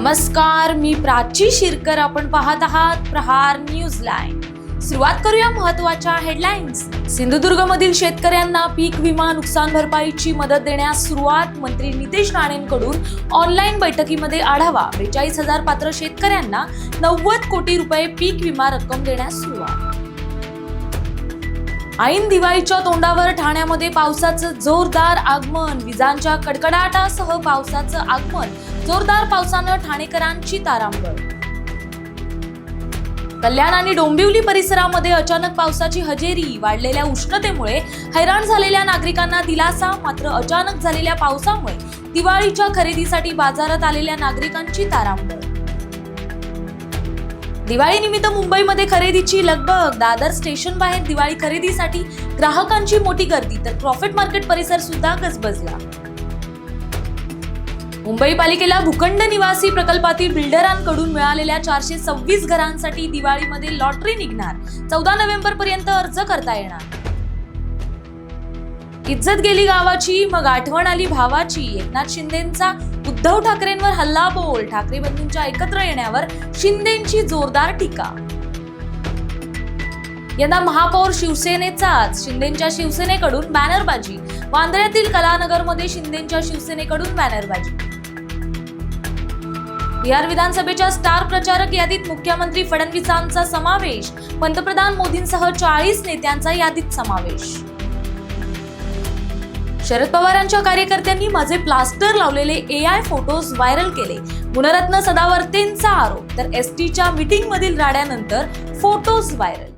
नमस्कार, मी प्राची शिरकर. आपण पाहत आहात प्रहार न्यूज लाईन. सुरुवात करूया महत्त्वाच्या हेडलाईन्स. सिंधुदुर्गमधील शेतकऱ्यांना पीक विमा नुकसान भरपाईची मदत देण्यास सुरुवात. मंत्री नितेश राणेंकडून ऑनलाईन बैठकीमध्ये आढावा. 42,000 पात्र शेतकऱ्यांना 90 कोटी रुपये पीक विमा रक्कम देण्यास सुरुवात. ऐन दिवाळीच्या तोंडावर ठाण्यामध्ये पावसाचं जोरदार आगमन. विजांच्या कडकडाटासह पावसाचं आगमन. जोरदार पावसानं ठाणेकरांची तारांबळ. कल्याण आणि डोंबिवली परिसरामध्ये अचानक पावसाची हजेरी. वाढलेल्या उष्णतेमुळे हैराण झालेल्या नागरिकांना दिलासा. मात्र अचानक झालेल्या पावसामुळे दिवाळीच्या खरेदीसाठी बाजारात आलेल्या नागरिकांची तारांबळ. दिवाळीनिमित्त मुंबईमध्ये खरेदीची लगबग. दादर स्टेशन बाहेर दिवाळी खरेदीसाठी ग्राहकांची मोठी गर्दी, तर प्रॉफिट मार्केट परिसर सुद्धा गजबजला. मुंबई पालिकेला भूखंड निवासी प्रकल्पातील बिल्डरांकडून मिळालेल्या 426 घरांसाठी दिवाळीमध्ये लॉटरी निघणार. 14 नोव्हेंबर पर्यंत अर्ज करता येणार. इज्जत गेली गावाची, मग आठवण आली भावाची. एकनाथ शिंदेंचा उद्धव ठाकरेंवर हल्लाबोल. ठाकरे बंधूंच्या एकत्र येण्यावर शिंदेंची जोरदार टीका. यंदा महापौर शिवसेनेचाच. शिंदेंच्या शिवसेनेकडून बॅनरबाजी. वांद्र्यातील कलानगरमध्ये शिंदेंच्या शिवसेनेकडून बॅनरबाजी. बिहार विधानसभेच्या स्टार प्रचारक यादीत मुख्यमंत्री फडणवीसांचा समावेश. पंतप्रधान मोदींसह 40 नेत्यांचा यादीत समावेश. शरद पवारांच्या कार्यकर्त्यांनी माझे प्लास्टर लावलेले AI फोटोज व्हायरल केले. गुणरत्न सदावर्तेंचा आरोप. तर STच्या मीटिंग मधील राड्यानंतर फोटोज व्हायरल.